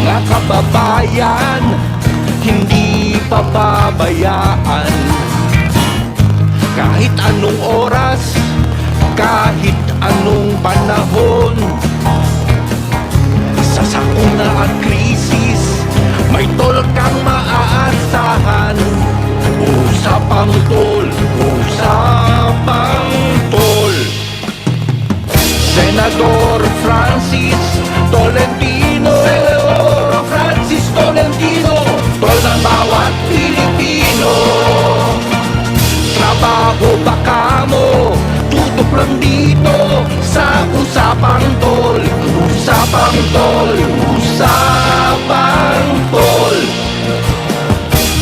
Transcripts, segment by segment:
mga kababayan, hindi pababayaan. Kahit anong oras, kahit anong panahon, sa sakuna at krisis, may tol kang maaasahan. Usapang tol, usapang tol. Senador Francis Tolentino, Senador Francis Tolentino, tol ng bawat Pilipino. Trabaho ba kamo? Tutok lang dito sa Usapang Tol. Usapang Tol, Usapang Tol.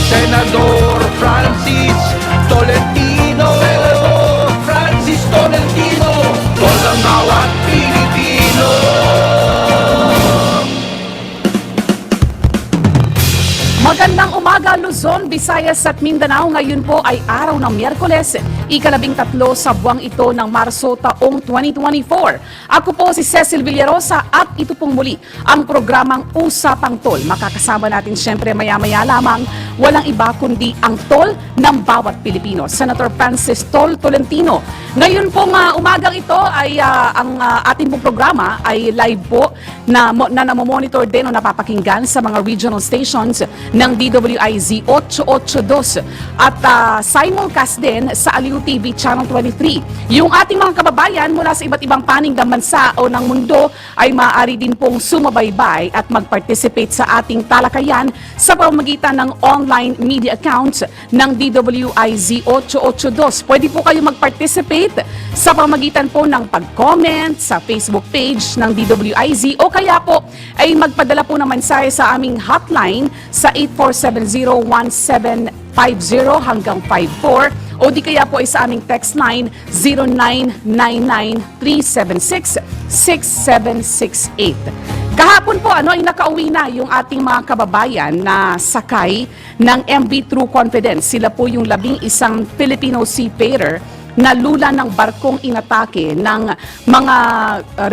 Senador Francis Tolentino, Senador Francis Tolentino, tol ng bawat Pilipino. Magandang umaga Luzon, Visayas at Mindanao. Ngayon po ay araw ng Miyerkules, ika-13 sa buwang ito ng Marso taong 2024. Ako po si Cecil Villarosa at ito pong muli ang programang Usapang Tol. Makakasama natin siyempre maya-maya lamang, walang iba kundi ang tol ng bawat Pilipino, Senator Francis Tol Tolentino. Ngayon pong umagang ito ay ang ating pong programa ay live po na namomonitor din o napapakinggan sa mga regional stations ng DWIZ 882 at simulcast din sa Aliw TV Channel 23. Yung ating mga kababayan mula sa iba't ibang panig ng bansa o ng mundo ay maaari din pong sumabaybay at mag-participate sa ating talakayan sa pamamagitan ng online media accounts ng DWIZ 882. Pwede po kayo mag-participate sa pamamagitan po ng pag-comment sa Facebook page ng DWIZ o kaya po ay magpadala po ng mensahe sa aming hotline sa 84701750 hanggang 54 o di kaya po ay sa aming text line 0999-376-6768. Kahapon po ay nakauwi na yung ating mga kababayan na sakay ng MV True Confidence. Sila po yung 11 Filipino seafarer na lula ng barkong inatake ng mga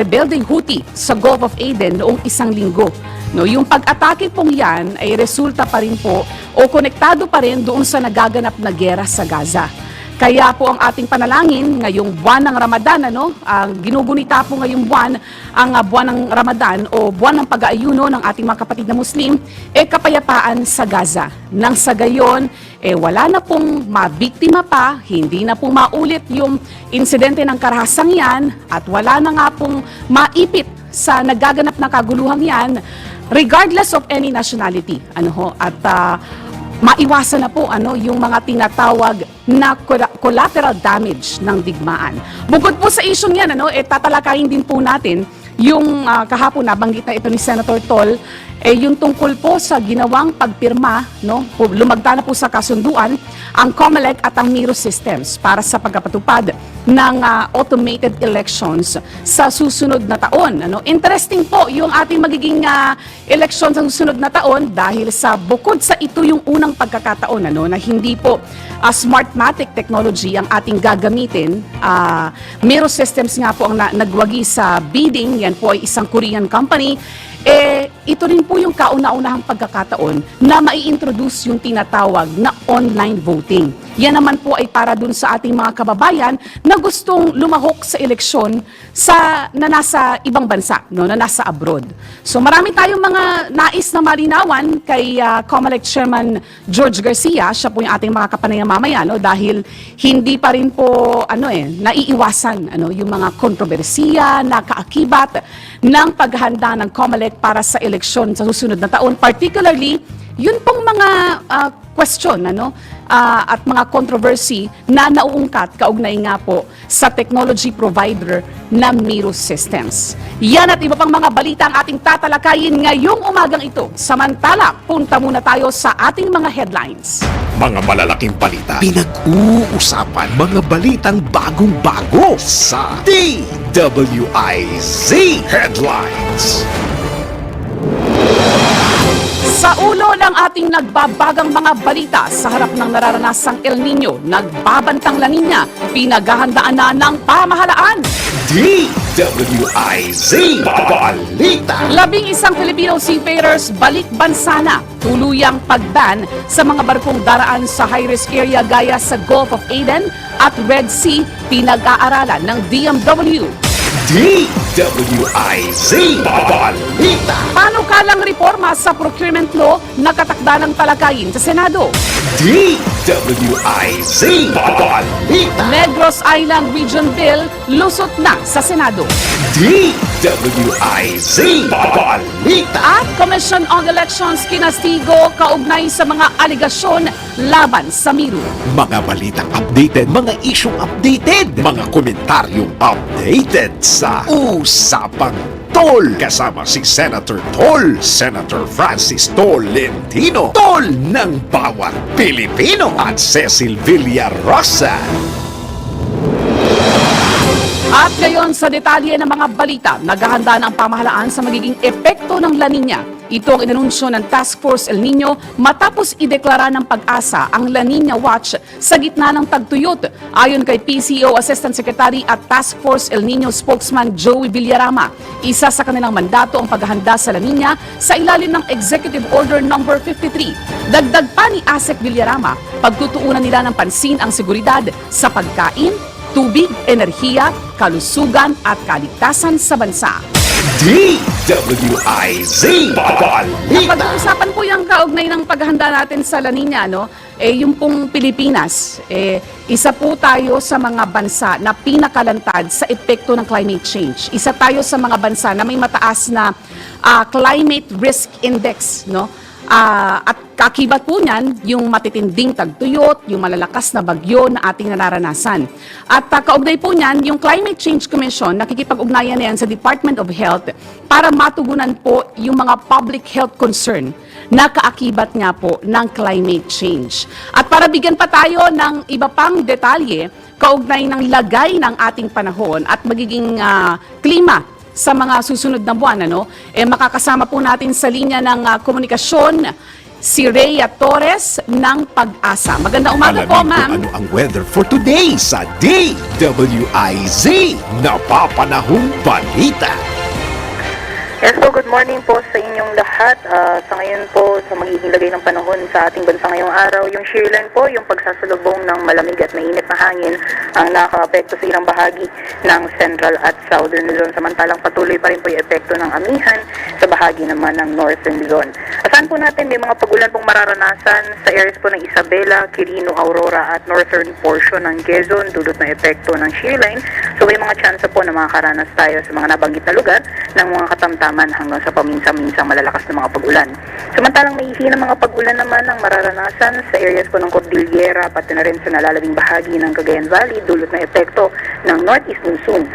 rebeldeng Houthi sa Gulf of Aden noong 1 linggo. No, yung pag-atake pong yan ay resulta pa rin po o konektado pa rin doon sa nagaganap na giyera sa Gaza. Kaya po ang ating panalangin ngayong buwan ng Ramadan, ginugunita po ngayong buwan, ang buwan ng Ramadan o buwan ng pag-aayuno ng ating mga kapatid na Muslim, kapayapaan sa Gaza. Nang sa gayon, wala na pong mabiktima pa, hindi na po maulit yung insidente ng karahasang yan, at wala na nga pong maipit sa nagaganap na kaguluhang yan, regardless of any nationality. Maiwasan na po yung mga tinatawag na collateral damage ng digmaan. Bukod po sa issue yan, tatalakayin din po natin yung kahapon nabanggit na ito ni Senator Tol, yung tungkol po sa ginawang pagpirma, lumagda na po sa kasunduan ang COMELEC at ang MIRO systems para sa pagpapatupad ng automated elections sa susunod na taon. Interesting po yung ating magiging election sa susunod na taon dahil sa bukod sa ito yung unang pagkakataon na hindi po Smartmatic technology ang ating gagamitin. MIRO systems nga po ang nagwagi sa bidding. Yan po ay isang Korean company. Ito rin po yung kauna-unahang pagkakataon na mai-introduce yung tinatawag na online voting. Yan naman po ay para dun sa ating mga kababayan na gustong lumahok sa eleksyon na nasa ibang bansa, na nasa abroad. So marami tayong mga nais na malinawan kay COMELEC Chairman George Garcia. Siya po yung ating mga kapanayang mamaya, dahil hindi pa rin po naiiwasan yung mga kontrobersiya na kaakibat ng paghahanda ng COMELEC para sa eleksyon sa susunod na taon. Particularly, yun pong mga question at mga controversy na nauungkat kaugnay nga po sa technology provider na MIRO Systems. Yan at iba pang mga balita ang ating tatalakayin ngayong umagang ito. Samantala, punta muna tayo sa ating mga headlines. Mga malalaking balita, pinag-uusapan, mga balitang bagong-bago sa DWIZ Headlines. Sa ulo ng ating nagbabagang mga balita sa harap ng nararanasang El Nino, nagbabantang La Nina, pinaghahandaan na ng pamahalaan. DWIZ DWIZ Balita. 11 Filipino seafarers balik bansa na. Tuluyang pagban sa mga barkong daraan sa high-risk area gaya sa Gulf of Aden at Red Sea, pinag-aaralan ng DMW. DWIZ Balita. Panukalang reforma sa procurement law na katakda ng talakayin sa Senado. DWIZ Balita. Negros Island Region Bill lusot na sa Senado. DWIZ Balita. At Commission on Elections kinastigo kaugnay sa mga aligasyon laban sa Miru. Mga balitang updated, mga isyong updated, mga komentaryong updated sa Usapang Tol. Kasama si Senator Tol, Senator Francis Tolentino, Tol ng bawat Pilipino, at Cecil Villarosa. At ngayon sa detalye ng mga balita, naghahanda na ang pamahalaan sa magiging epekto ng La Nina. Ito ang inanunsyo ng Task Force El Nino matapos ideklara ng Pag-asa ang La Nina Watch sa gitna ng tagtuyot. Ayon kay PCO Assistant Secretary at Task Force El Nino spokesman Joey Villarama, isa sa kanilang mandato ang paghahanda sa La Nina sa ilalim ng Executive Order No. 53. Dagdag pa ni ASEC Villarama, pagtutuunan nila ng pansin ang seguridad sa pagkain, tubig, enerhiya, kalusugan at kaligtasan sa bansa. DWIZ Balita. Pag-uusapan po yung kaugnay ng paghahanda natin sa La Nina, no? Yung pong Pilipinas, isa po tayo sa mga bansa na pinakalantad sa epekto ng climate change. Isa tayo sa mga bansa na may mataas na climate risk index, no? At kakibat po niyan yung matitinding tagtuyot, yung malalakas na bagyo na ating nararanasan. At kaugnay po niyan, yung Climate Change Commission, nakikipag-ugnayan na yan sa Department of Health para matugunan po yung mga public health concern na kaakibat nga po ng climate change. At para bigyan pa tayo ng iba pang detalye, kaugnay ng lagay ng ating panahon at magiging klima sa mga susunod na buwan, makakasama po natin sa linya ng komunikasyon si Rhea Torres ng Pag-asa. Magandang umaga po, Alamin ma'am. kung ano ang weather for today sa DWIZ Napapanahong Balita. Yes po, good morning po sa inyong lahat. Sa ngayon po, sa magiging lagay ng panahon sa ating bansa ngayong araw, yung shearline po, yung pagsasalubong ng malamig at mainit na hangin ang nakaka-apekto sa ilang bahagi ng Central at Southern Luzon. Samantalang patuloy pa rin po yung epekto ng amihan sa bahagi naman ng Northern Luzon. Asahan po natin may mga pagulan pong mararanasan sa areas po ng Isabela, Quirino, Aurora at northern portion ng Quezon dulot ng epekto ng shearline. So may mga chance po na makakaranas tayo sa mga nabanggit na lugar ng mga katamtaman hanggang sa paminsan-minsang malalakas na mga pag-ulan. Samantalang may hihinang mga pag-ulan naman ang mararanasan sa areas po ng Cordillera pati na rin sa nalalabing bahagi ng Cagayan Valley dulot ng epekto ng northeast monsoon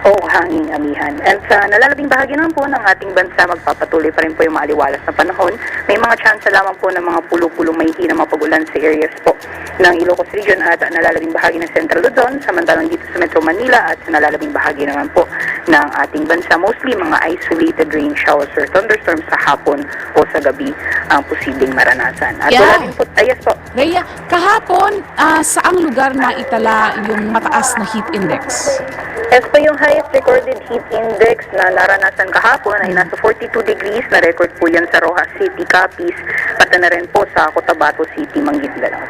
o hanging amihan. And sa nalalabing bahagi naman po ng ating bansa, magpapatuloy pa rin po yung maaliwalas na panahon. May mga chance lamang po ng mga pulo-pulong may hinang mga pag-ulan sa areas po ng Ilocos Region at nalalabing bahagi ng Central Luzon, samantalang dito sa Metro Manila at sa nalalabing bahagi naman po ng ating bansa. Mostly mga isolated rain showers or thunderstorms sa hapon o sa gabi ang posibleng maranasan. At wala din po, yes po. Rhea, kahapon, saang lugar na itala yung mataas na heat index? As pa yung highest recorded heat index na naranasan kahapon ay nasa 42 degrees, na record po yan sa Rojas City, Capiz, pati na rin po sa Cotabato City, Manguindanao.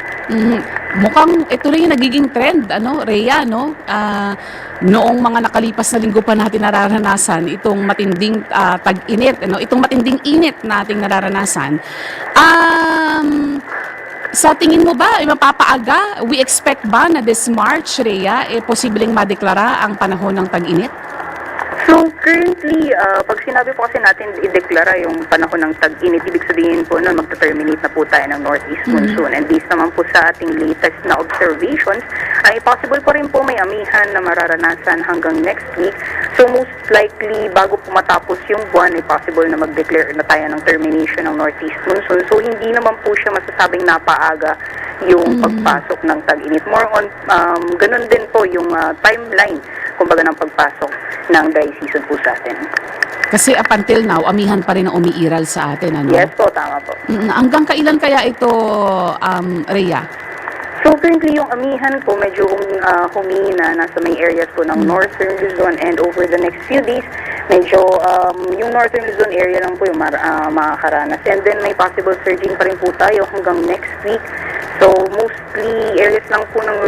Mukhang ito rin yung nagiging trend, Rhea, noong mga nakalipas na linggo pa natin nararanasan itong matinding tag-init, itong matinding init nating nararanasan. Sa tingin mo ba, mapapaaga? We expect ba na this March, Rhea, posibleng madeklara ang panahon ng tag-init? So currently, pag sinabi po kasi natin i-deklara yung panahon ng tag-init, ibig sabihin po nun magta-terminate na po tayo ng northeast monsoon. And based naman po sa ating latest na observations, ay possible po rin po may amihan na mararanasan hanggang next week. So most likely, bago po matapos yung buwan, ay possible na mag-declare na tayo ng termination ng northeast monsoon. So hindi naman po siya masasabing napaaga yung pagpasok ng tag-init. More on, ganun din po yung timeline, kumbaga ng pagpasok ng dry season po sa atin. Kasi up until now, amihan pa rin ang umiiral sa atin, Yes po, tama po. Hanggang kailan kaya ito, Rhea? So So currently yung amihan po medyo humina, nasa may areas po ng Northern Luzon, and over the next few days, medyo yung Northern Luzon area lang po yung makakaranas. And then may possible surging pa rin po tayo hanggang next week. So mostly areas lang po ng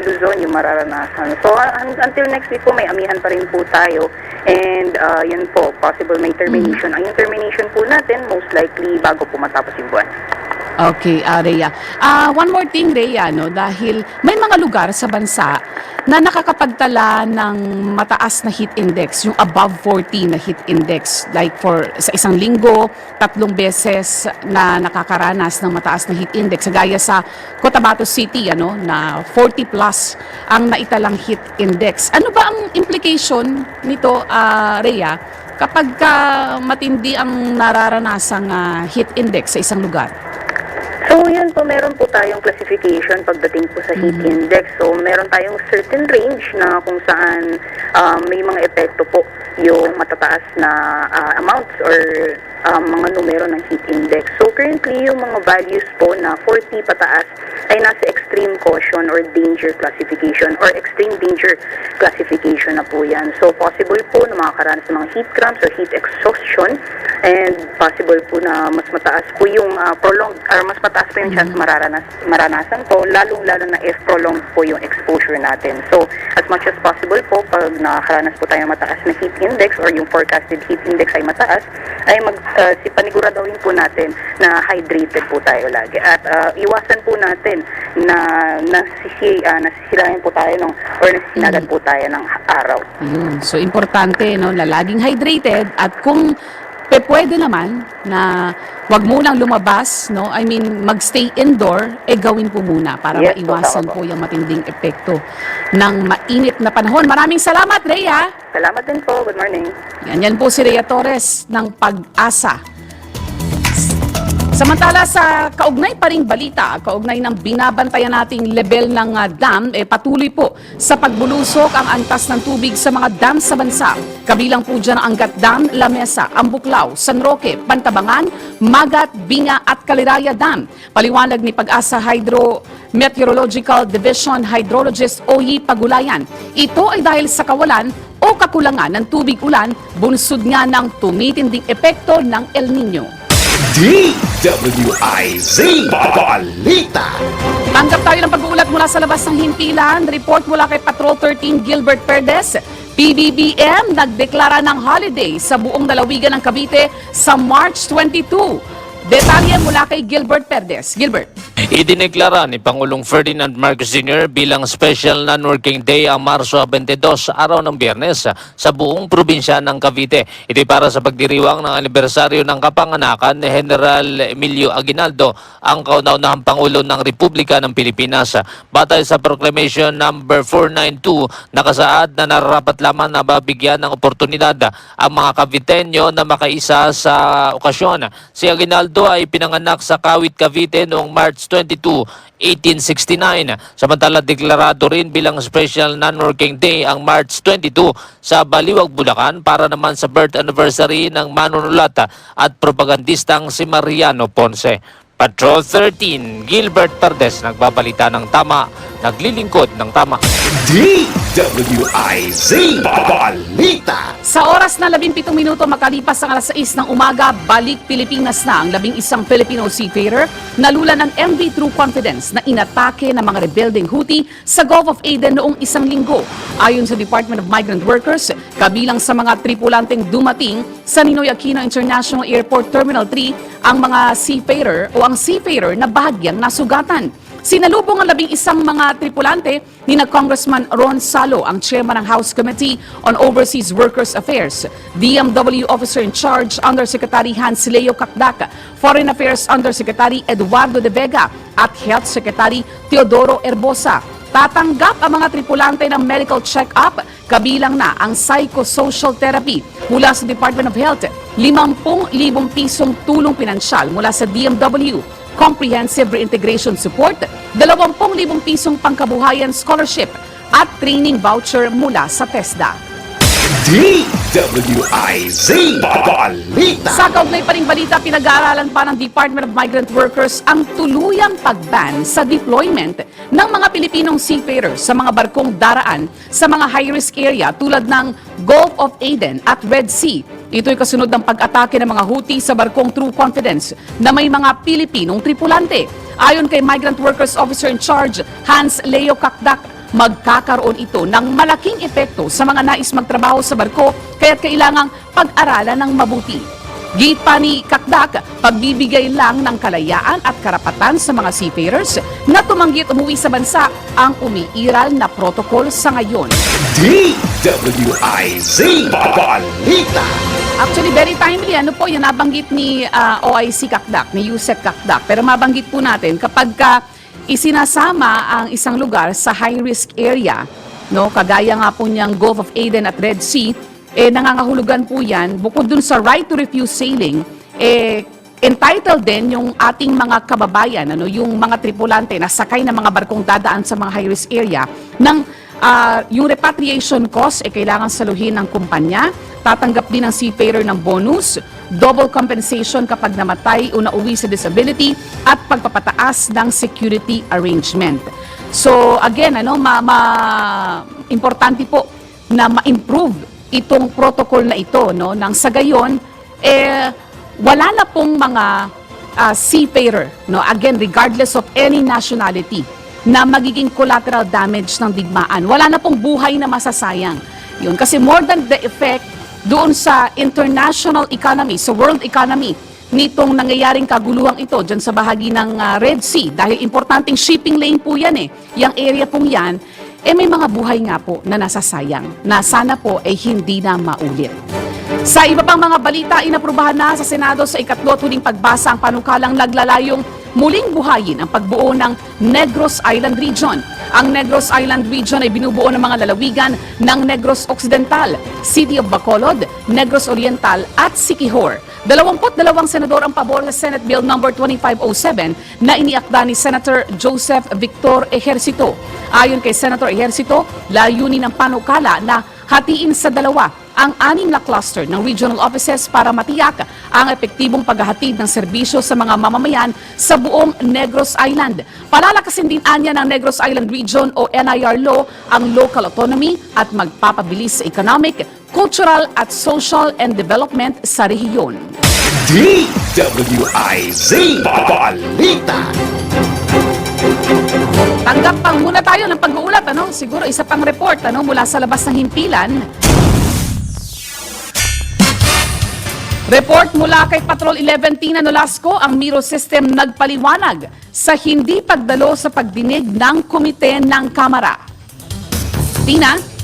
Luzon yung mararanasan. So until next week po may amihan pa rin po tayo. And yun po, possible may termination. Ang termination po natin most likely bago po matapos yung buwan. Okay, Rhea. One more thing, Rhea, no, dahil may mga lugar sa bansa na nakakapagtala ng mataas na heat index, yung above 40 na heat index. Like sa isang linggo, 3 beses na nakakaranas ng mataas na heat index. Gaya sa Cotabato City, na 40 plus ang naitalang heat index. Ano ba ang implication nito, Rhea, kapag matindi ang nararanasang heat index sa isang lugar? So, yun po, meron po tayong classification pagdating po sa heat index. So, meron tayong certain range na kung saan may mga epekto po yung matataas na amounts or mga numero ng heat index. So, currently, yung mga values po na 40 pataas ay nasa extreme caution or danger classification or extreme danger classification na po yan. So, possible po na makakaranas ng mga heat cramps or heat exhaustion, and possible po na mas mataas po yung prolonged or mas mataas po yung chance maranasan po, lalong-lalo na if prolonged po yung exposure natin. So, as much as possible po, pag nakakaranas po tayo mataas na heat index or yung forecasted heat index ay mataas, ay paniguradawin po natin na hydrated po tayo lagi. At iwasan po natin na nasisilayan po tayo or nasisinagan po tayo ng araw. So, importante, no, na laging hydrated, at kung pwede naman na wag munang lumabas, no? I mean, magstay indoor, gawin po muna para Yes, maiwasan po, po yung matinding epekto ng mainit na panahon. Maraming salamat, Rhea! Salamat din po. Good morning. Yan po si Rhea Torres ng Pag-asa. Samantala sa kaugnay pa ring balita, kaugnay ng binabantayan nating level ng dam, patuloy po sa pagbulusok ang antas ng tubig sa mga dam sa bansa. Kabilang po dyan ang Angat Dam, La Mesa, Ambuklao, San Roque, Pantabangan, Magat, Binga at Caliraya Dam. Paliwanag ni Pag-asa Hydrometeorological Division Hydrologist Oyi Pagulayan. Ito ay dahil sa kawalan o kakulangan ng tubig ulan, bunsod nga ng tumitinding epekto ng El Nino. DWIZ Balita. Tanggap tayo ng pag-uulat mula sa labas ng himpilan. Report mula kay Patrol 13 Gilbert Perdes. PBBM nagdeklara ng holiday sa buong lalawigan ng Cavite sa March 22. Detalye mula kay Gilbert Perdes. Gilbert. Idineklara ni Pangulong Ferdinand Marcos Jr. bilang special non-working day ang Marso 22, araw ng Biyernes, sa buong probinsya ng Cavite. Ito ay para sa pagdiriwang ng anibersaryo ng kapanganakan ni General Emilio Aguinaldo, ang kauna-unahang Pangulo ng Republika ng Pilipinas. Batay sa Proclamation number 492, nakasaad na nararapat lamang na mabigyan ng oportunidad ang mga Caviteño na makaisa sa okasyon. Si Aguinaldo ay pinanganak sa Kawit, Cavite noong March 22, 1869. Samantala, deklarado rin bilang special non-working day ang March 22 sa Baliwag, Bulacan para naman sa birth anniversary ng manunulat at propagandistang si Mariano Ponce. Patrol 13, Gilbert Perdes, nagbabalita ng tama, naglilingkod ng tama. DWIZ Balita. Sa oras na 17 minuto makalipas ang alas 6 ng umaga, balik Pilipinas na ang 11 Filipino seafarer na lula ng MV True Confidence na inatake ng mga rebelding Houthi sa Gulf of Aden noong isang linggo. Ayon sa Department of Migrant Workers, kabilang sa mga tripulanteng dumating sa Ninoy Aquino International Airport Terminal 3 ang mga seafarer o ang seafarer na bahagyang nasugatan. Sinalubong ang 11 mga tripulante ni na Congressman Ron Salo, ang chairman ng House Committee on Overseas Workers Affairs, DMW Officer in Charge Undersecretary Hans Leo Kakdak, Foreign Affairs Undersecretary Eduardo De Vega at Health Secretary Teodoro Herbosa. Tatanggap ang mga tripulante ng medical check-up, kabilang na ang psychosocial therapy mula sa Department of Health, 50,000 pisong tulong pinansyal mula sa DMW, Comprehensive Reintegration Support, 20,000 pisong pangkabuhayan scholarship at training voucher mula sa TESDA. DWIZ Balita. Sa kaugnay pa ring balita, pinag-aaralan pa ng Department of Migrant Workers ang tuluyang pag-ban sa deployment ng mga Pilipinong seafarers sa mga barkong daraan sa mga high-risk area tulad ng Gulf of Aden at Red Sea. Ito'y kasunod ng pag-atake ng mga Houthi sa barkong True Confidence na may mga Pilipinong tripulante. Ayon kay Migrant Workers Officer in Charge, Hans Leo Kakdak, magkakaroon ito ng malaking epekto sa mga nais magtrabaho sa barko kaya't kailangang pag-aralan ng mabuti. Git pa ni Kakdak, pagbibigay lang ng kalayaan at karapatan sa mga seafarers na tumanggi at umuwi sa bansa ang umiiral na protocol sa ngayon. DWIZ Balita. Actually, very timely. Ano po, yung nabanggit ni OIC Kakdak, ni Yusek Kakdak. Pero mabanggit po natin, kapag isinasama ang isang lugar sa high-risk area, no, kagaya nga po niyang Gulf of Aden at Red Sea, nangangahulugan po yan, bukod dun sa right to refuse sailing, entitled din yung ating mga kababayan, ano, yung mga tripulante na sakay ng mga barkong dadaan sa mga high-risk area, ng yung repatriation cost, kailangan saluhin ng kumpanya, tatanggap din ng seafarer ng bonus, double compensation kapag namatay o nauwi sa disability, at pagpapataas ng security arrangement. So again, ano, importante po na ma-improve itong protocol na ito, no, nang sa gayon, wala na pong mga seafarer, no, again, regardless of any nationality, na magiging collateral damage ng digmaan. Wala na pong buhay na masasayang. Yun, kasi more than the effect doon sa international economy, sa world economy, nitong nangyayaring kaguluhang ito dyan sa bahagi ng Red Sea, dahil importanteng shipping lane po yan yung area pong yan, may mga buhay nga po na nasasayang, na sana po hindi na maulit. Sa iba pang mga balita, inaprubahan na sa Senado sa ikatlo at huling pagbasa ang panukalang naglalayong muling buhayin ang pagbuo ng Negros Island Region. Ang Negros Island Region ay binubuo ng mga lalawigan ng Negros Occidental, City of Bacolod, Negros Oriental at Siquijor. 22 senador ang pabor sa Senate Bill No. 2507 na iniakda ni Senator Joseph Victor Ejercito. Ayon kay Senator Ejercito, layunin ng panukala na hatiin sa dalawa ang 6 na cluster ng regional offices para matiyak ang epektibong paghahatid ng serbisyo sa mga mamamayan sa buong Negros Island. Palalakasin din anya ng Negros Island Region o NIR law ang local autonomy at magpapabilis sa economic, cultural at social and development sa rehiyon. DWIZ Balita. Tanggap pang muna tayo ng pag-uulat, ano? Siguro isa pang report, ano, mula sa labas ng himpilan. Report mula kay Patrol 11 Tina Nolasco, ang Miro System nagpaliwanag sa hindi pagdalo sa pagdinig ng komite ng Kamara. Tina?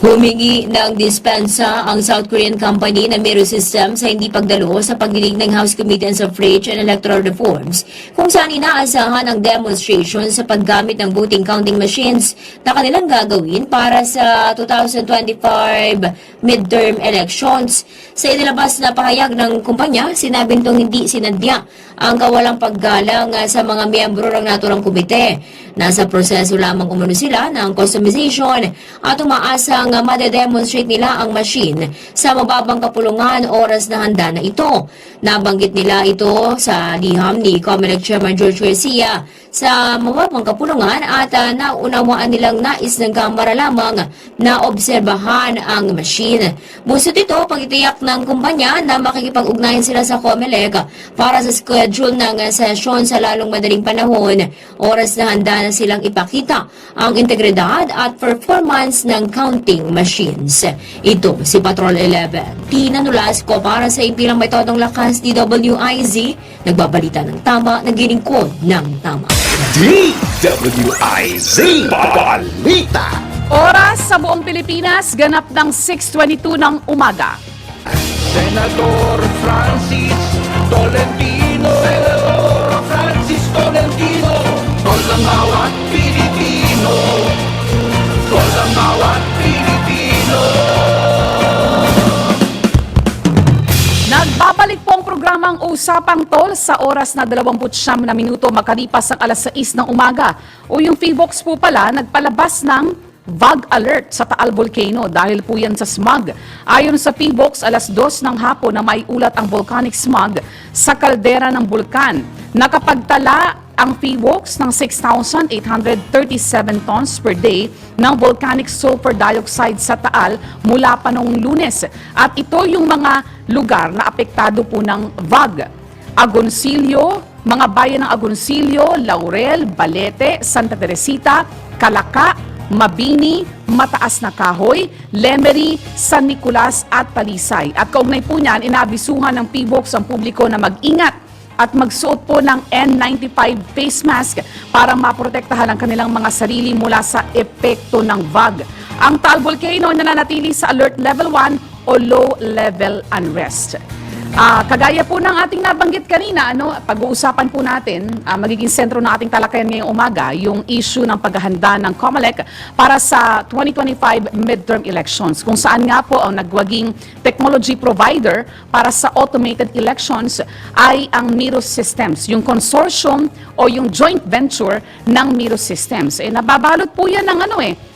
Humingi ng dispensa ang South Korean company na Miro System sa hindi pagdalo sa pagdinig ng House Committee on Suffrage and Electoral Reforms kung saan inaasahan ang demonstration sa paggamit ng voting counting machines na kanilang gagawin para sa 2025 midterm elections. Sa inilabas na pahayag ng kumpanya, sinabing itong hindi sinadya ang kawalang paggalang sa mga miyembro ng naturang komite. Nasa proseso lamang umano sila ng customization at umaasang madedemonstrate nila ang machine sa mababang kapulungan oras na handa na ito. Nabanggit nila ito sa liham ni COMELEC Chairman George Garcia sa mababang kapulungan at naunawaan nilang nais ng Kamara lamang na obserbahan ang machine. Busot ito pag-itiyak ng kumpanya na makikipag-ugnayan sila sa COMELEC para sa schedule ng session sa lalong madaling panahon. Oras na handa na silang ipakita ang integridad at performance ng counting machines. Ito si Patrol 11. Tina Nolasco para sa impilang may todong lakas DWIZ, nagbabalita ng tama, naglilingkod ng tama. DWIZ Balita. Oras sa buong Pilipinas, ganap ng 6:22 ng umaga. Senador Francis Tolentino, Senador Francis Tolentino, tol ng bawat Pilipino, tol ng bawat Pilipino. Nagbabalik po ang programang Usapang Tol sa oras na 29 na minuto makalipas ang alas 6 ng umaga. O yung PHIVOX po pala nagpalabas ng VAG alert sa Taal Volcano dahil po yan sa smog. Ayon sa PBOX, alas 2 ng hapon na may ulat ang volcanic smog sa kaldera ng bulkan. Nakapagtala ang PBOX ng 6,837 tons per day ng volcanic sulfur dioxide sa Taal mula pa noong Lunes. At ito yung mga lugar na apektado po ng VAG. Agoncillo, mga bayan ng Agoncillo, Laurel, Balete, Santa Teresita, Calaca, Mabini, Mataas na Kahoy, Lemery, San Nicolas at Talisay. At kaugnay po niyan, inabisuhan ng PBOX ang publiko na mag-ingat at magsuot po ng N95 face mask para maprotektahan ang kanilang mga sarili mula sa epekto ng VAG. Ang Taal Volcano nananatili sa Alert Level 1 o Low Level Unrest. Kagaya po ng ating nabanggit kanina, pag-uusapan po natin, magiging sentro ng ating talakayan ngayong umaga, yung issue ng paghahanda ng COMELEC para sa 2025 midterm elections, kung saan nga po ang nagwaging technology provider para sa automated elections ay ang Miro Systems, yung consortium o yung joint venture ng Miro Systems. Nababalot po yan ng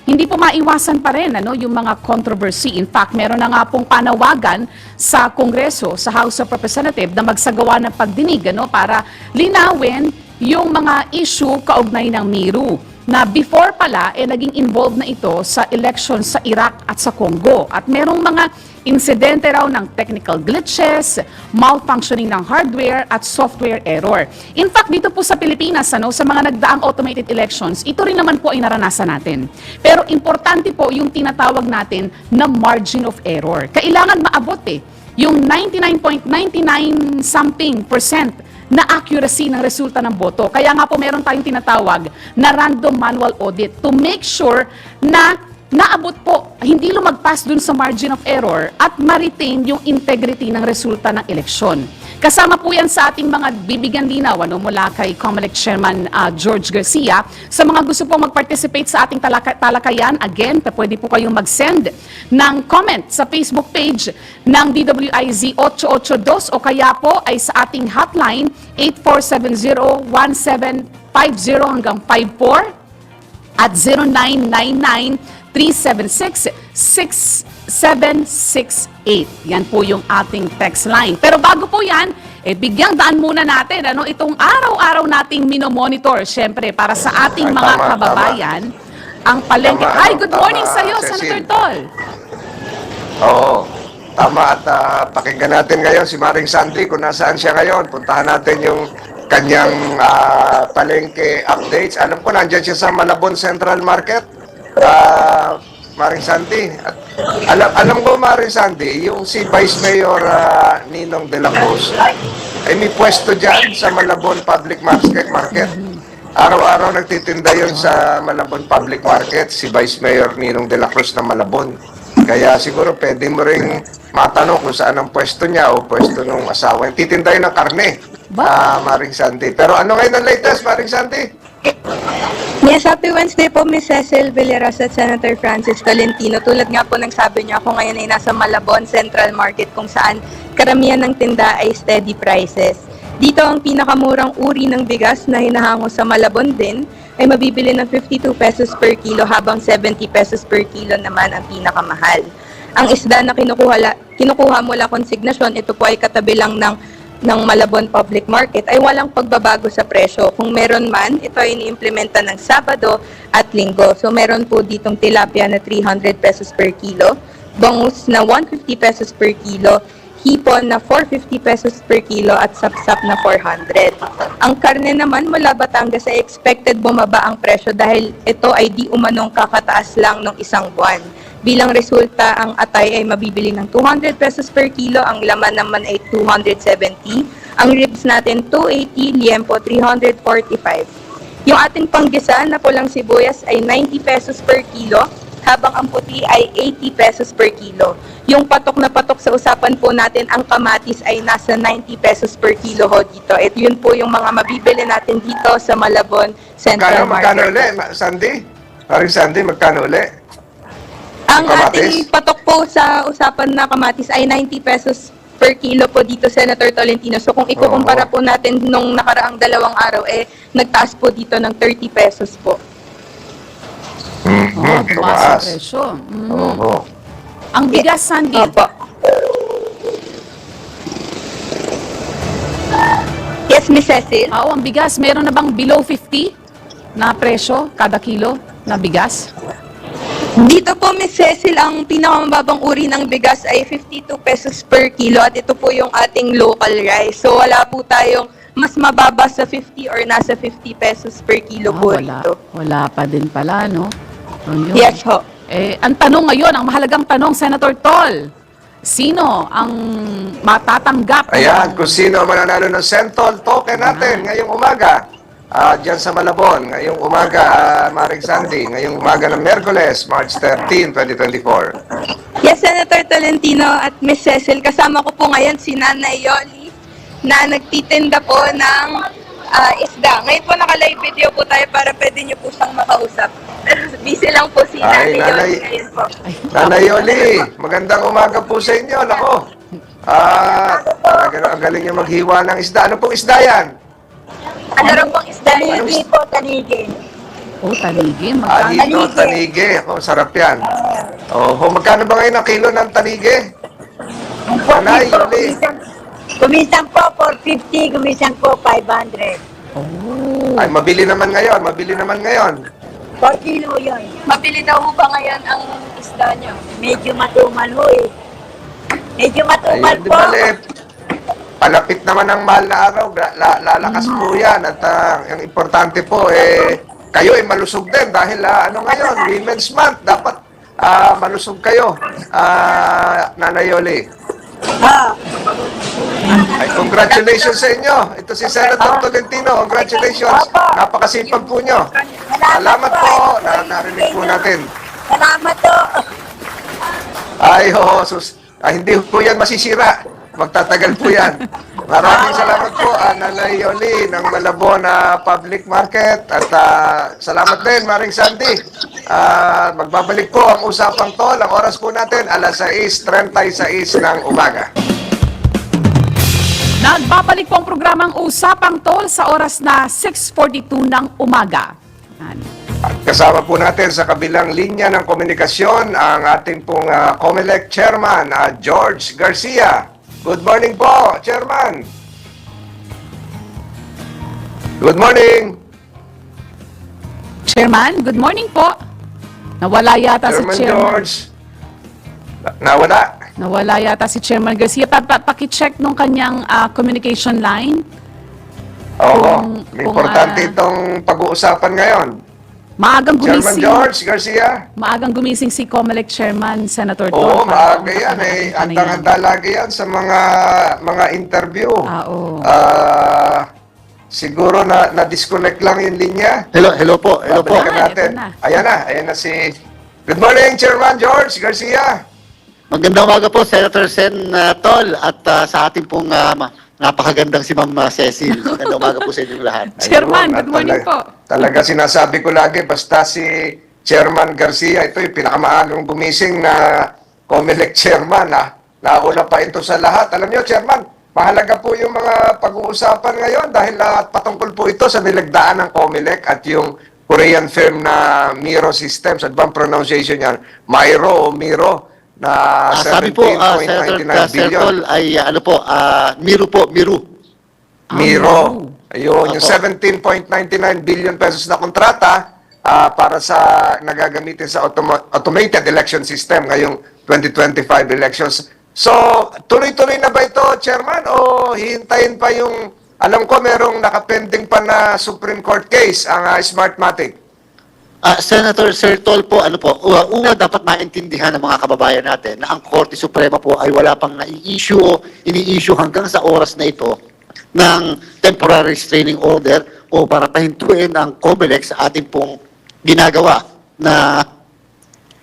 hindi po maiwasan pa rin yung mga controversy. In fact, meron na nga pong panawagan sa Kongreso, sa House of Representatives na magsagawa ng pagdinig para linawin yung mga issue kaugnay ng Miro na before pala naging involved na ito sa election sa Iraq at sa Congo. At merong mga insidente raw ng technical glitches, malfunctioning ng hardware at software error. In fact, dito po sa Pilipinas, sa mga nagdaang automated elections, ito rin naman po ay naranasan natin. Pero importante po yung tinatawag natin na margin of error. Kailangan maabot yung 99.99 something percent na accuracy ng resulta ng boto. Kaya nga po meron tayong tinatawag na random manual audit to make sure na naabot po, hindi lumagpas dun sa margin of error at ma-retain yung integrity ng resulta ng eleksyon. Kasama po yan sa ating mga bibigyan linaw mula kay COMELEC Chairman George Garcia. Sa mga gusto pong mag-participate sa ating talakayan, again, pwede po kayong mag-send ng comment sa Facebook page ng DWIZ 882 o kaya po ay sa ating hotline 8470-1750 hanggang 54 at 0999-376-6768. Yan po yung ating text line. Pero bago po yan, bigyang daan muna natin itong araw-araw nating minomonitor, syempre, para sa ating mga kababayan, ang palengke. Hi, good morning sa iyo, Senator Tol. Oo, tama at pakinggan natin ngayon si Maring Sandy kung nasaan siya ngayon. Puntahan natin yung kanyang palengke updates. Alam ko nandiyan siya sa Malabon Central Market. Maring Sandy. At alam ko, Maring Sandy, yung si Vice Mayor Ninong de la Cruz ay may pwesto dyan sa Malabon Public Market. Araw-araw nagtitinda yun sa Malabon Public Market, si Vice Mayor Ninong de la Cruz na Malabon. Kaya siguro pwede mo ring matanong kung saan ang pwesto niya o pwesto ng asawa. Titinda yun ng karne, Maring Sandy. Pero ano ngayon ang latest, Maring Sandy? Yes, happy Wednesday po, Ms. Cecil Villeras at Senator Francis Tolentino. Tulad nga po ng sabi niyo, ako ngayon ay nasa Malabon Central Market kung saan karamihan ng tinda ay steady prices. Dito ang pinakamurang uri ng bigas na hinahango sa Malabon din ay mabibili ng 52 pesos per kilo habang 70 pesos per kilo naman ang pinakamahal. Ang isda na kinukuha mula konsignasyon, ito po ay katabi lang ng Malabon Public Market ay walang pagbabago sa presyo. Kung meron man, ito ay iniimplementa ng Sabado at Linggo. So meron po ditong tilapia na 300 pesos per kilo, bangus na 150 pesos per kilo, hipon na 450 pesos per kilo at sapsap na 400. Ang karne naman mula Batangas ay expected bumaba ang presyo dahil ito ay di umanong kakataas lang ng isang buwan. Bilang resulta, ang atay ay mabibili ng 200 pesos per kilo, ang laman naman ay 270, ang ribs natin 280, liempo 345. Yung ating panggisa na pulang sibuyas ay 90 pesos per kilo, habang ang puti ay 80 pesos per kilo. Yung patok na patok sa usapan po natin, ang kamatis ay nasa 90 pesos per kilo ho dito. At yun po yung mga mabibili natin dito sa Malabon Central Magkano Market. uli, Sandy? Maring Sandy, magkano uli? Ang Kamatis? ating patok po sa usapan na kamatis ay 90 pesos per kilo po dito, Senator Tolentino. So kung ikukumpara po natin nung nakaraang 2 araw, nagtaas po dito ng 30 pesos po. tumaas ang tumaas. presyo. Oo. Ang bigas, Sandy, Opo. Yes, Miss Cecil. ang bigas, meron na bang below 50 na presyo kada kilo na bigas? Dito po, Miss Cecil, ang pinakamababang uri ng bigas ay 52 pesos per kilo at ito po yung ating local rice. So wala po tayong mas mababa sa 50 or nasa 50 pesos per kilo po Wala, rito. wala pa din pala, no? Yun. Yes ho. Ang tanong ngayon, ang mahalagang tanong, Senator Tol, sino ang matatanggap? Ayan, kung sino ang mananalo ng Sentol token natin ngayong umaga. Diyan sa Malabon, ngayong umaga, Maring Sandy, ngayong umaga ng Miyerkules, March 13, 2024. Yes, Senator Tolentino at Miss Cecil, kasama ko po ngayon si Nanay Yoli na nagtitinda po ng isda. Ngayon po naka-live video po tayo para pwede niyo po siyang makausap. Busy lang po si Ay, Nanay Yoli Nanay. ngayon po. Nanay Yoli, magandang umaga po sa inyo. Nako, talaga ang galing niyo maghiwa ng isda. Ano pong isda yan? Ano rin pong isda? Tanigi po, tanigi. Taligi, magkano? Hito, tanige. Ako, sarap yan. Magkano ba ngayon ang kilo ng tanige? Nanay Yoli. Kuminsan po 450, kuminsan po 500. Ay, mabili naman ngayon. 4 kilo yun. Mabili daw po ba ngayon ang isda niyo? Medyo matumal ho eh. Medyo matumal Ayun, di po. bale, palapit naman ang mahal na araw, lalakas po yan. At ang importante po, kayo ay malusog din dahil ano ngayon, Women's Month, dapat malusog kayo, Nanay Yoli. Ay, congratulations sa inyo. Ito si Senator Tolentino, congratulations. Napakasipag po nyo. Salamat po, narinig po natin. Salamat po. Ay, hindi po yan masisira. Magtatagal po yan. Maraming salamat po, Nanay Yoli ng Malabon Public Market. At salamat din, Maring Sandy. Magbabalik po ang Usapang Tol. Ang oras po natin, alas 6:36 ng umaga. Nagbabalik po ang programang Usapang Tol sa oras na 6:42 ng umaga. Yan. At kasama po natin sa kabilang linya ng komunikasyon ang ating pong COMELEC Chairman, George Garcia. Good morning po, Chairman. Good morning. Chairman, good morning po. Nawala yata Chairman si Chairman. George. Nawala. Nawala yata si Chairman Garcia. Paki-check nung kanyang communication line. Oo, Kung, importante itong pag-uusapan ngayon. Maagang Chairman gumising. George Garcia. Maagang gumising si COMELEC Chairman Senator Tol. Oo, para maaga yan. makapag- Handang-handa lagi yan sa mga interview. Oo. Siguro na-disconnect lang yung linya. Hello po. Babalikan natin. Ito na. Ayan na si... Good morning, Chairman George Garcia. Magandang umaga po, Senator Sen Tol, at sa ating pong napakagandang si Ma'am Cecil. Magandang umaga po sa inyong lahat. Chairman, Ayun, good morning po. Talaga sinasabi ko lagi, basta si Chairman Garcia, ito yung pinakamaagang gumising na COMELEC Chairman. Nauna pa ito sa lahat. Alam niyo, Chairman, mahalaga po yung mga pag-uusapan ngayon dahil patungkol po ito sa nilagdaan ng COMELEC at yung Korean firm na Miro Systems. At bang pronunciation yan? Myro o Miro? Na Sabi po, Senator 17.99 billion. Tol, ay Miru po. Miro. Ayun, yung Opo. 17.99 billion pesos na kontrata para sa nagagamitin sa automated election system ngayong 2025 elections. So, tuloy-tuloy na ba ito, Chairman? O hihintayin pa yung, alam ko merong nakapending pa na Supreme Court case, ang Smartmatic. Senator Sir Tol po, una dapat maintindihan ng mga kababayan natin na ang Korte Suprema po ay wala pang nai-issue o ini-issue hanggang sa oras na ito ng temporary restraining order o para pahintuin ang COMELEC sa ating pong ginagawa na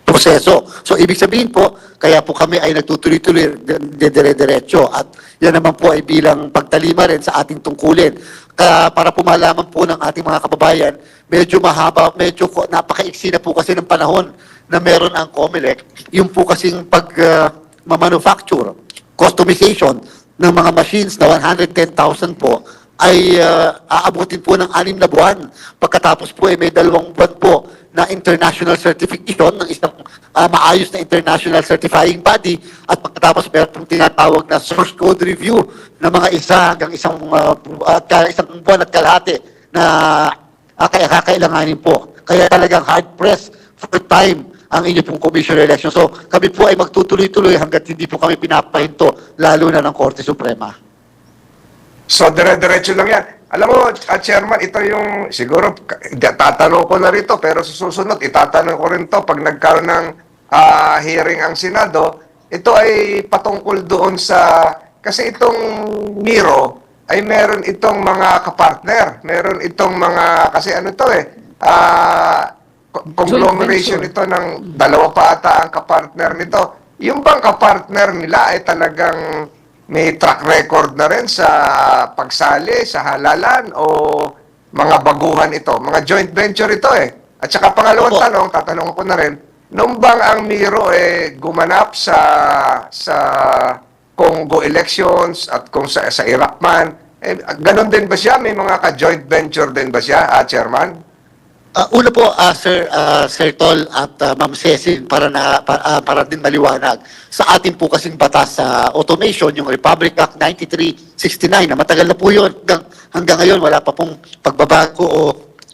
proseso. So, ibig sabihin po, kaya po kami ay nagtutuloy-tuloy dire-diretso at yan naman po ay bilang pagtalima rin sa ating tungkulin. Para po malaman po ng ating mga kababayan, medyo mahaba, medyo napaka-iksi na po kasi ng panahon na meron ang COMELEC. Yung po kasing manufacture, customization ng mga machines na 110,000 po ay aabutin po ng 6 na buwan. Pagkatapos po ay may 2 buwan po na international certification ng isang maayos na international certifying body at pagkatapos meron pong tinatawag na source code review na mga isang buwan at kalahati na kakailanganin po. Kaya talagang hard press for time ang inyo pong commissioner election. So kami po ay magtutuloy-tuloy hanggat hindi po kami pinapahinto, lalo na ng Korte Suprema. So, dire-diretso lang yan. Alam mo, Chairman, ito yung, siguro, tatanong ko na rito, pero sa susunod, itatanong ko rin to pag nagkaroon ng hearing ang Senado, ito ay patungkol doon sa, kasi itong Miro, ay meron itong mga kapartner, meron itong mga, kasi ano to conglomeration ito ng dalawa pa ata ang kapartner nito. Yung bang kapartner nila ay talagang may track record na rin sa pagsali, sa halalan, o mga baguhan ito? Mga joint venture ito At saka pangalawang tanong, tatanong ko na rin, nung bang ang Miro gumanap sa Congo elections at kung sa Iraq man, ganon din ba siya? May mga ka-joint venture din ba siya, Chairman? Una po, Sir Tol at Ma'am Cecil, para din maliwanag, sa ating po kasing batas sa automation, yung Republic Act 9369, na matagal na po yun, hanggang ngayon wala pa pong pagbabago o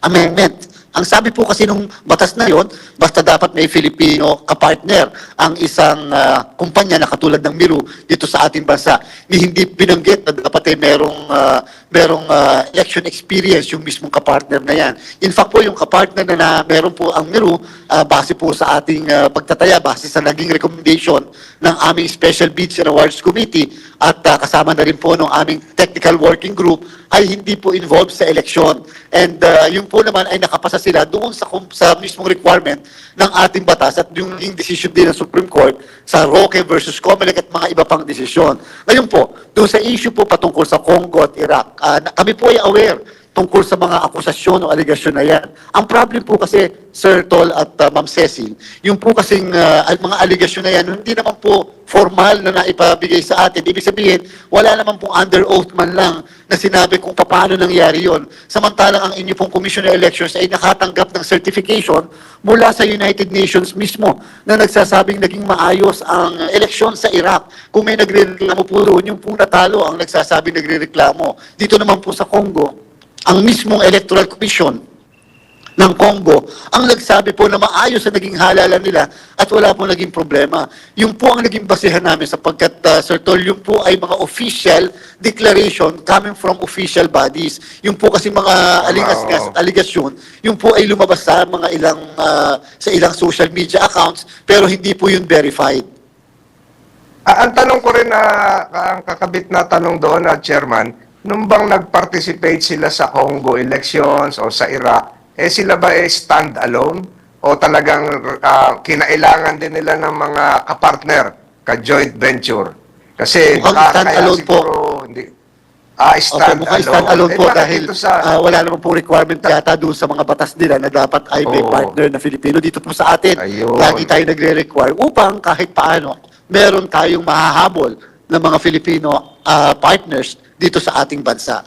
amendment. Ang sabi po kasi nung batas na yon, basta dapat may Filipino kapartner ang isang kumpanya na katulad ng Miro dito sa ating bansa. Hindi binanggit na dapat ay merong election experience yung mismong kapartner na yan. In fact po, yung kapartner na meron po ang Miro, base po sa ating pagtataya, base sa naging recommendation ng aming Special Bids and Awards Committee at kasama na rin po ng aming Technical Working Group, ay hindi po involved sa election. And yung po naman ay nakapasa sila doon sa mismong requirement ng ating batas at yung decision din ng Supreme Court sa Roque versus Comelec at mga iba pang desisyon. Ngayon po, doon sa issue po patungkol sa Congo at Iraq, kami po ay aware tungkol sa mga akusasyon o aligasyon na yan. Ang problem po kasi, Sir Tol at Ma'am Cecil, yung po kasing mga aligasyon na yan, hindi naman po formal na naipabigay sa atin. Ibig sabihin, wala naman pong under oath man lang na sinabi kung paano nangyari yon. Samantalang ang inyo pong Commissioner Elections ay nakatanggap ng certification mula sa United Nations mismo na nagsasabing naging maayos ang eleksyon sa Iraq. Kung may nagre-reklamo po doon, yung pong natalo ang nagsasabing nagre-reklamo. Dito naman po sa Congo, ang mismong Electoral Commission ng Congo ang nagsabi po na maayos ang naging halalan nila at wala po naging problema. Yung po ang naging basihan namin sapagkat, Sir Tol, yung po ay mga official declaration coming from official bodies. Yung po kasi mga aligasyon, yung po ay lumabas sa mga sa ilang social media accounts pero hindi po yun verified. Ang tanong ko rin ang kakabit na tanong doon, Chairman, nung bang nag-participate sila sa Congo elections o sa Iraq, sila ba stand-alone o talagang kinailangan din nila ng mga kapartner, ka-joint venture? Kasi mukhang stand-alone po. Hindi. Stand-alone. Mukhang stand-alone po dahil wala naman po requirement yata doon sa mga batas nila na dapat ay may partner na Filipino. Dito po sa atin, lagi tayo nagre-require upang kahit paano meron tayong mahahabol ng mga Filipino partners dito sa ating bansa.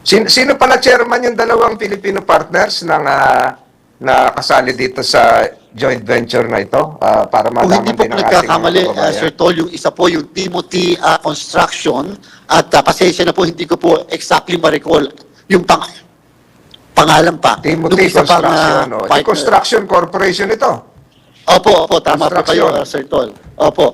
Sino pala, Chairman, yung dalawang Filipino partners na kasali dito sa joint venture na ito? Para Kung malaman hindi po din ang ating nagkakamali, mga kababayan. Sir Tol, yung isa po yung Timothy Construction at pasensya na po, hindi ko po exactly ma-recall yung pangalan pa. Timothy Nung isa pang, Construction. partner. Construction Corporation ito. Opo, tama po kayo, Sir Tol. Opo.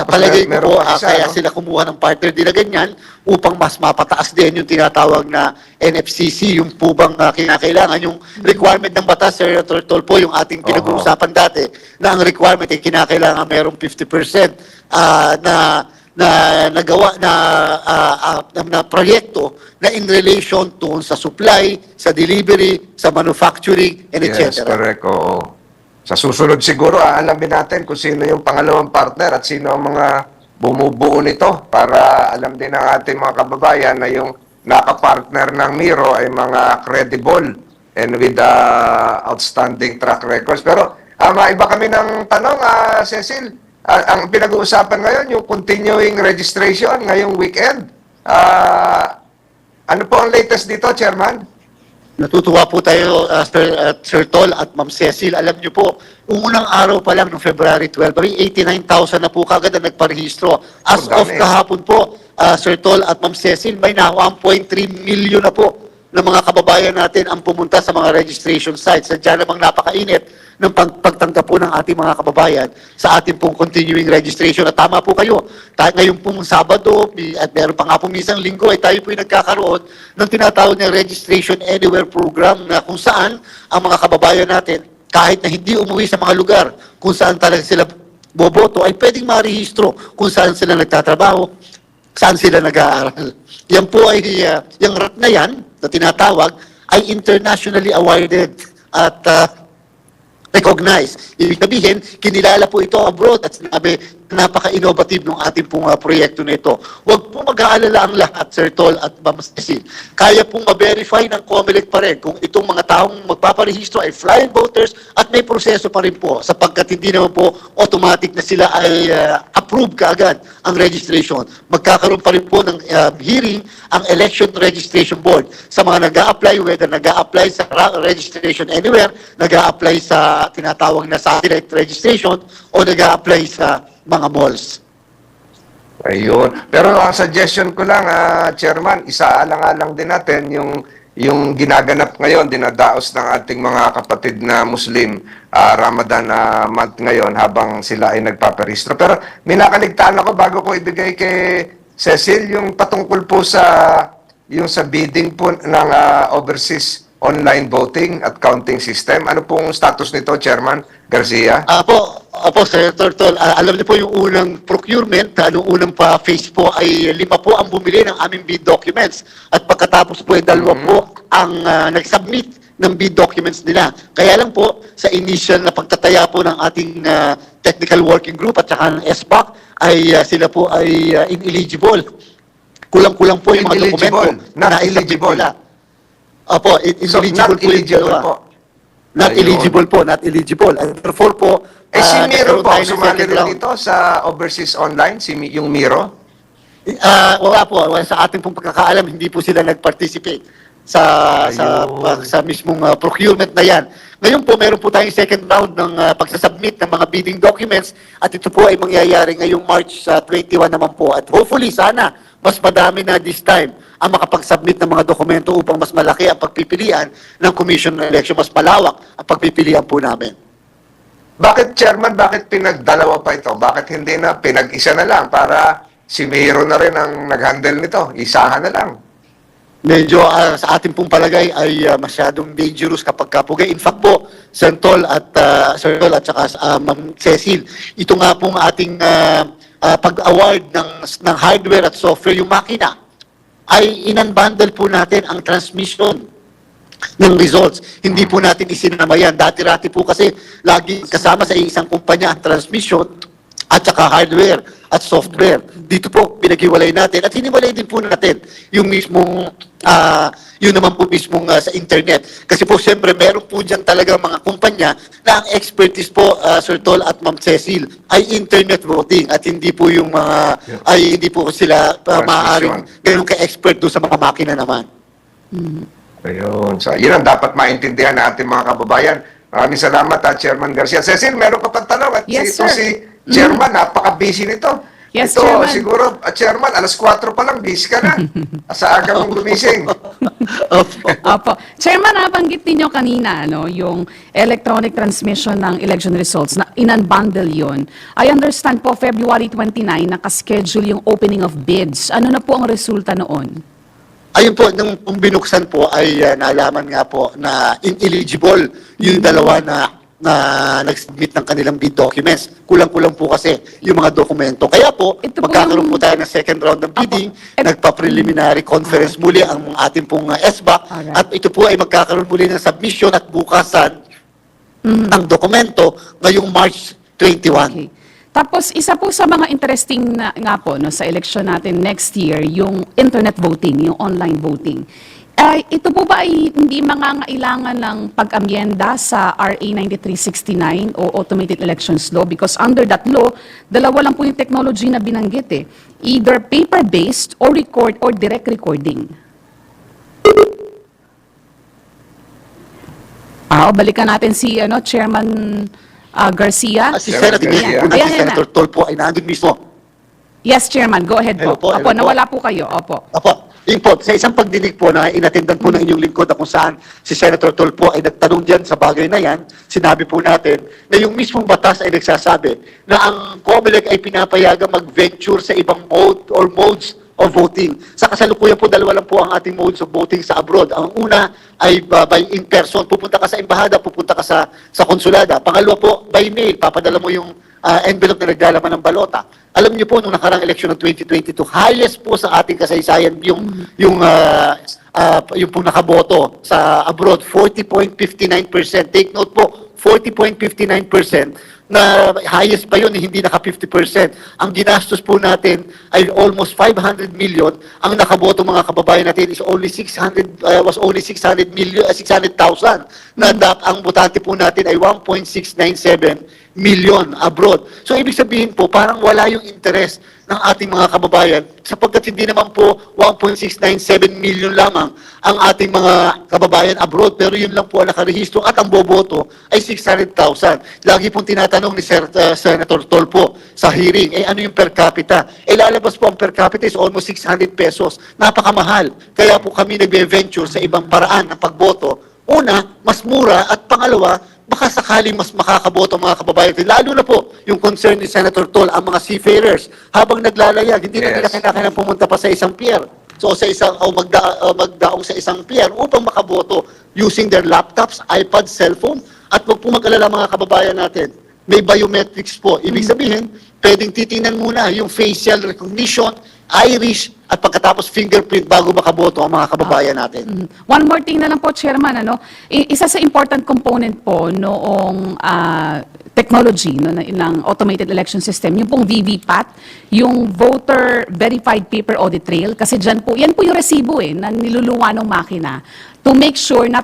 Palagay ko meron po, pa isa, kaya no? sila kumuha ng partner nila ganyan upang mas mapataas din yung tinatawag na NFCC, yung po bang kinakailangan, yung requirement ng batas, Sir Tol po, yung ating pinag-uusapan dati, na ang requirement ay kinakailangan merong 50% na nagawa na proyekto na in relation to sa supply, sa delivery, sa manufacturing, and etc. Yes, correct. Oo. Sa susunod siguro, aalamin natin kung sino yung pangalawang partner at sino ang mga bumubuo nito para alam din ng ating mga kababayan na yung nakapartner ng Miro ay mga credible and with outstanding track records. Pero maiba kami ng tanong, Cecil. Ang pinag-uusapan ngayon, yung continuing registration ngayong weekend. Ano po ang latest dito, Chairman? Natutuwa po tayo, Sir Tol at Ma'am Cecil. Alam niyo po, unang araw pa lang ng February 12, may 89,000 na po kagad ang nagparehistro. As Ang of dami. kahapon po, Sir Tol at Ma'am Cecil, may na 1.3 million na po ng mga kababayan natin ang pumunta sa mga registration sites. Sadya namang napakainit ng pagtanggap po ng ating mga kababayan sa ating pong continuing registration. At tama po kayo, ngayon pong Sabado at meron pa nga po minsan linggo ay tayo po yung nagkakaroon ng tinatawag na Registration Anywhere program na kung saan ang mga kababayan natin kahit na hindi umuwi sa mga lugar kung saan talaga sila boboto ay pwedeng marehistro kung saan sila nagtatrabaho, saan sila nag-aaral. Yan po ay, yung RAT na yan, na tinatawag, ay internationally awarded at recognized. Ibig sabihin, kinilala po ito abroad at sinabi, napaka-innovative ng ating pong proyekto na ito. Huwag po mag-aalala ang lahat, Sir Tol at Ma'am Cecil. Kaya pong ma-verify ng COMELEC pa rin kung itong mga taong magpaparehistro ay flying voters at may proseso pa rin po sapagkat hindi naman po automatic na sila ay approve kaagad ang registration. Magkakaroon pa rin po ng hearing ang Election Registration Board sa mga nag-a-apply, whether nag-a-apply sa registration anywhere, nag-a-apply sa tinatawag na satellite registration o nag-a-apply sa mga malls. Ayun. Pero ang suggestion ko lang, Chairman, isaalang-alang din natin yung ginaganap ngayon, dinadaos ng ating mga kapatid na Muslim, Ramadan month ngayon habang sila ay nagpaparehistro. Pero minakaligtaan ako bago ko ibigay kay Cecil yung patungkol po yung sa bidding po ng overseas online voting at counting system. Ano pong status nito, Chairman Garcia? Apo, Senator Tol, alam niyo po yung unang procurement, nung unang phase po ay 5 po ang bumili ng aming bid documents at pagkatapos po ay 2 po ang nag-submit ng bid documents nila. Kaya lang po, sa initial na pagtataya po ng ating technical working group at saka ng SBAC, ay sila po ay ineligible. Kulang-kulang po yung mga Ineligible, dokumento. not na i-submit eligible. nila. Opo, So, ineligible not po yung eligible dalawa. po. Not Ayun. eligible po, not eligible. And therefore po, Si Miro nagkaroon po, tayo ng sumali second rin round. dito sa overseas online, yung Miro? Wala po. Sa ating pong pagkakaalam, hindi po sila nag-participate sa mismong procurement na yan. Ngayon po, meron po tayong second round ng pagsasubmit ng mga bidding documents at ito po ay mangyayari ngayong March 21 naman po. At hopefully, sana, mas madami na this time ang makapag-submit ng mga dokumento upang mas malaki ang pagpipilian ng Commission on Election, mas malawak ang pagpipilian po namin. Bakit, Chairman, bakit pinagdalawa pa ito? Bakit hindi na pinag-isa na lang para si Miro na rin ang nag-handle nito? Isahan na lang. Medyo sa ating pong palagay ay masyadong dangerous kapag kapugay. In fact po, Sir Tol at saka Ma'am Cecil, ito nga pong ating pag-award ng hardware at software, yung makina, ay in-unbundle po natin ang transmission ng results. Hindi po natin isinama yan. Dati-rati po kasi lagi kasama sa isang kumpanya ang transmission at saka hardware at software. Dito po, pinaghiwalay natin. At hiniwalay din po natin yung mismong, yun naman po mismong sa internet. Kasi po, siyempre, meron po dyan talaga mga kumpanya na ang expertise po, Sir Tol at Ma'am Cecil, ay internet voting. At hindi po yung mga, ay hindi po sila maaaring ganun ka-expert doon sa mga makina naman. Ayun. So, yun ang dapat maintindihan natin mga kababayan. Maraming salamat, Chairman Garcia. Cecil, meron ka pang tanong? At Yes, ito sir. si Chairman, napaka-busy nito. Yes, ito, Chairman. siguro, Chairman, alas 4 pa lang, busy ka na. Sa aga mong gumising. Opo. Chairman, nabanggit ninyo kanina, yung electronic transmission ng election results, na in-unbundle yun. I understand po, February 29, nakaschedule yung opening of bids. Ano na po ang resulta noon? Ayun po, nung binuksan po ay naalaman nga po na ineligible yung dalawa na nag-submit ng kanilang bid documents. Kulang-kulang po kasi yung mga dokumento. Kaya po, Ito po magkakaroon yung- po tayo ng second round ng bidding, Apo. nagpa-preliminary conference muli ang ating pong SBAC, Alright. at ito po ay magkakaroon muli ng submission at bukasan ng dokumento ngayong March 21. Okay. Tapos, isa po sa mga interesting na, nga po sa election natin next year, yung internet voting, yung online voting. Ito po ba ay hindi mangangailangan ng pag-amyenda sa RA 9369 o Automated Elections Law? Because under that law, dalawa lang po yung technology na binanggit eh. Either paper-based or direct recording. Balikan natin si Chairman Garcia. Si Chairman Senator, Garcia. si Ayan, Senator Tol po ay nandun mismo. Yes, Chairman. Go ahead Hello po. po, hello po. Nawala po kayo. Opo. Apo, yun po, sa isang pagdinig po na inatendan po ng inyong lingkod na kung saan si Senator Tol po ay nagtanong dyan sa bagay na yan, sinabi po natin na yung mismong batas ay nagsasabi na ang COMELEC ay pinapayagang mag-venture sa ibang mode or modes of voting. Sa kasalukuyan po, dalawa lang po ang ating modes of voting sa abroad. Ang una ay by in person. Pupunta ka sa embahada, pupunta ka sa konsulada. Pangalawa po, by mail. Papadala mo yung envelope na naglalaman ng balota. Alam niyo po, nung nakarang eleksyon ng 2022, highest po sa ating kasaysayan yung pong nakaboto sa abroad, 40.59%. Take note po, 40.59% na highest pa yun, hindi naka 50%. Ang ginastos po natin ay almost 500 million. Ang nakaboto mga kababayan natin is only 600,000 na ang botante po natin ay 1.697 million abroad. So ibig sabihin po, parang wala yung interest ng ating mga kababayan sapagkat hindi naman po 1.697 million lamang ang ating mga kababayan abroad, pero yun lang po ang nakarehistro at ang boboto ay 600,000. Lagi pong tinatanong ni Senator Tolpo sa hearing, ano yung per capita? Lalabas po ang per capita is almost 600 pesos. Napakamahal. Kaya po kami nag-venture sa ibang paraan ng pagboto. Una, mas mura, at pangalawa, baka sakaling mas makakaboto ang mga kababayan. Lalo na po yung concern ni Senator Tol, ang mga seafarers, habang naglalayag, hindi na nila kailangan pumunta pa sa isang pier. So sa isang magdaong sa isang pier upang makaboto using their laptops, iPad, cellphone, at wag po mag-alala mga kababayan natin. May biometrics po. Ibig sabihin, pwedeng titingnan muna yung facial recognition, iris, at pagkatapos fingerprint bago makaboto ang mga kababayan natin. One more thing na lang po, Chairman. Isa sa important component po noong technology ng automated election system, yung pong VVPAT, yung Voter Verified Paper Audit Trail, kasi yan po yung resibo na niluluwa ng makina to make sure na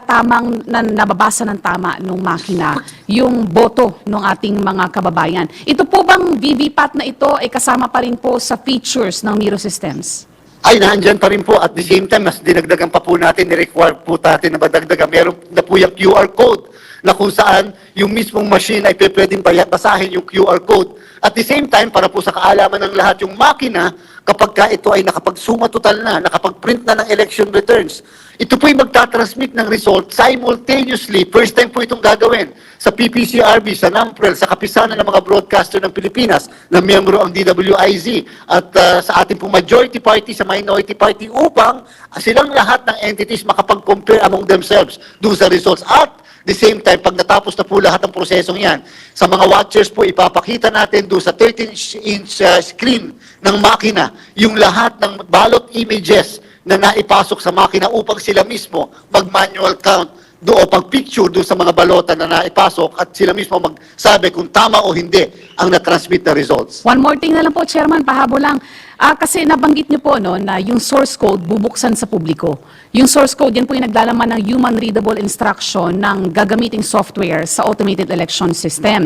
nababasa ng tama ng makina yung boto ng ating mga kababayan. Ito po bang VVPAT na ito ay kasama pa rin po sa features ng Miro Systems? Ay, nandyan pa rin po. At the same time, mas dinagdagan pa po natin, ni-require po natin na madagdagan. Meron na po yung QR code na kung saan yung mismong machine ay pwedeng basahin yung QR code. At the same time, para po sa kaalaman ng lahat, yung makina, kapag ka ito ay nakapag-suma total na, nakapag-print na ng election returns, ito po ay magtatransmit ng result simultaneously. First time po itong gagawin sa PPCRB, sa NAMPREL, sa kapisanan ng mga broadcaster ng Pilipinas na miyembro ang DWIZ at sa ating pong majority party, sa minority party upang silang lahat ng entities makapag-compare among themselves doon sa results. At the same time, pag natapos na po lahat ng prosesong yan, sa mga watchers po, ipapakita natin doon sa 13-inch screen ng makina yung lahat ng ballot images na naipasok sa makina upang sila mismo mag-manual count doon, pag-picture doon sa mga balota na naipasok at sila mismo magsabi kung tama o hindi ang na-transmit na results. One more thing na lang po, Chairman, pahabol lang. Kasi nabanggit niyo po na yung source code bubuksan sa publiko. Yung source code, yan po yung naglalaman ng human readable instruction ng gagamiting software sa automated election system.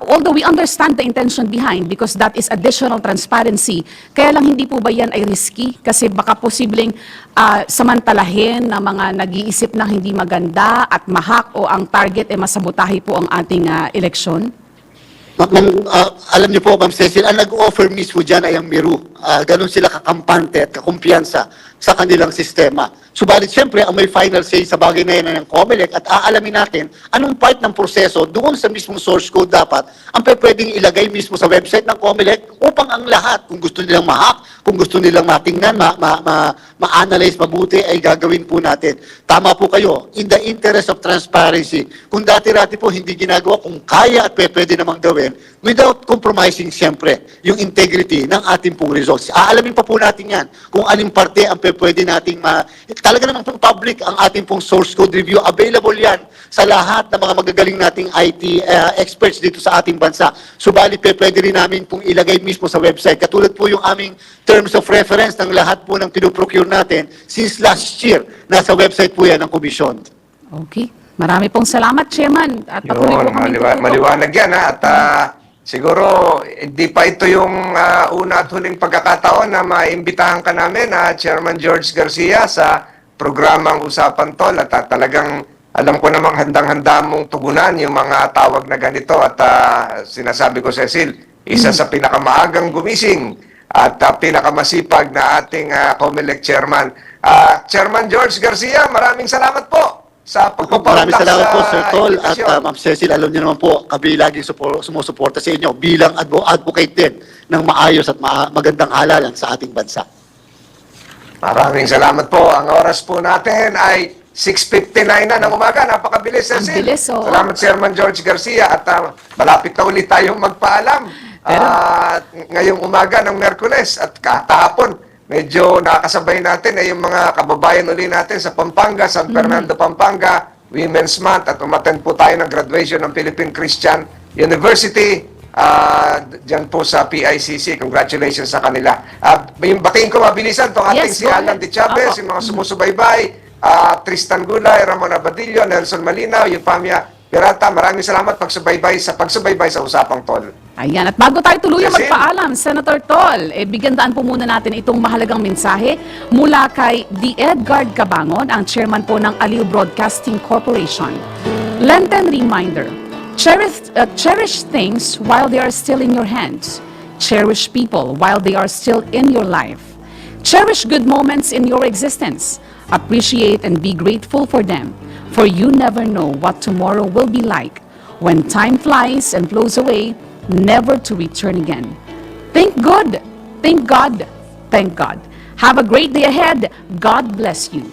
Although we understand the intention behind because that is additional transparency, kaya lang hindi po ba yan ay risky? Kasi baka posibleng samantalahin ng mga nag-iisip na hindi maganda at mahak o ang target ay masabotahe po ang ating eleksyon? Alam niyo po, Ma'am Cecil, ang nag-offer mismo dyan ay ang Miro. Ganon sila kakampante at kakumpiyansa sa kanilang sistema. Subalit, siyempre, ang may final say sa bagay na yan ng COMELEC at aalamin natin anong part ng proseso doon sa mismong source code dapat ang pwedeng ilagay mismo sa website ng COMELEC upang ang lahat, kung gusto nilang ma-hack, kung gusto nilang matingnan, ma-analyze mabuti, ay gagawin po natin. Tama po kayo, in the interest of transparency. Kung dati-rati po hindi ginagawa, kung kaya at pwede namang gawin, without compromising siyempre yung integrity ng ating pong results. Aalamin pa po natin yan kung aling parte ang pwede nating talaga naman pong public ang ating pong source code review. Available yan sa lahat ng mga magagaling nating IT experts dito sa ating bansa. Subalit pwede rin namin pong ilagay mismo sa website. Katulad po yung aming terms of reference ng lahat po ng pinoprocure natin since last year. Nasa website po yan ng komisyon. Okay. Marami pong salamat, Chairman. At patuloy po kami Maliwanag yan at siguro hindi pa ito yung una at huling pagkakataon na maimbitahan ka namin, Chairman George Garcia, sa programang Usapan Tol at talagang alam ko namang handang-handa mong tugunan yung mga tawag na ganito at sinasabi ko, Cecil, isa sa pinakamaagang gumising at pinakamasipag na ating COMELEC chairman. Chairman George Garcia, maraming salamat po sa Maraming pagpapaunlak salamat sa po, Sir Tol. At invitasyon. Ma'am Cecil, alam niyo naman po, kami laging sumusuporta sa inyo bilang advocate din ng maayos at magandang halalan sa ating bansa. Maraming salamat po. Ang oras po natin ay 6:59 na ng umaga. Napakabilis, Ang Cecil. bilis, oh. Salamat, Chairman George Garcia. At malapit na ulit tayong magpaalam. Ngayong umaga ng Merkules at kahapon, medyo nakakasabay natin ay yung mga kababayan uli natin sa Pampanga, San Fernando, Pampanga, Women's Month, at umattend po tayo ng graduation ng Philippine Christian University dyan po sa PICC. Congratulations sa kanila. Yung batiin ko mabilisan, itong ating Yes, si go Alan ahead. de Chavez, Apo. yung mga sumusubaybay, Tristan Gulay, Ramon Abadillo, Nelson Malinaw, yung Pamia Pirata. Maraming salamat pagsubaybay sa Usapang Tol. Ayan, at bago tayo tuluyang Cecil. magpaalam, Senator Tol, bigyan daan po muna natin itong mahalagang mensahe mula kay D. Edgard Cabangon, ang chairman po ng Aliw Broadcasting Corporation. Lenten reminder, cherish things while they are still in your hands. Cherish people while they are still in your life. Cherish good moments in your existence. Appreciate and be grateful for them, for you never know what tomorrow will be like. When time flies and flows away, never to return again. Think good, thank God, thank God. Have a great day ahead. God bless you.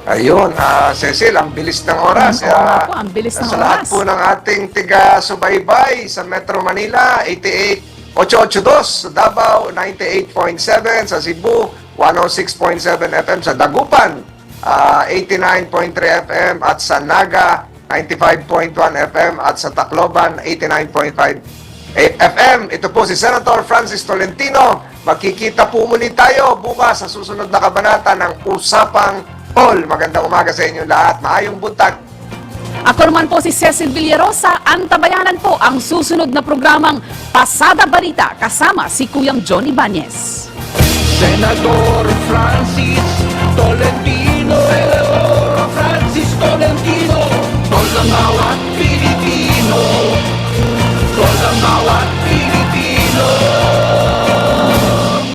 Ayun, Cecil, ang bilis ng oras. Oo nga po, ang bilis ng sa lahat oras. po ng ating tiga-subaybay sa Metro Manila, 88.882, sa Davao, 98.7, sa Cebu, 106.7 FM, sa Dagupan, 89.3 FM, at sa Naga, 95.1 FM, at sa Tacloban, 89.5 FM. Ito po si Senator Francis Tolentino. Magkikita po muli tayo bukas sa susunod na kabanata ng Usapang Tol. Magandang umaga sa inyo lahat. Maayong buntag. Ako naman po si Cecil Villarosa. Antabayanan po ang susunod na programang Pasada Balita kasama si Kuyang John Ibanez. Senador Francis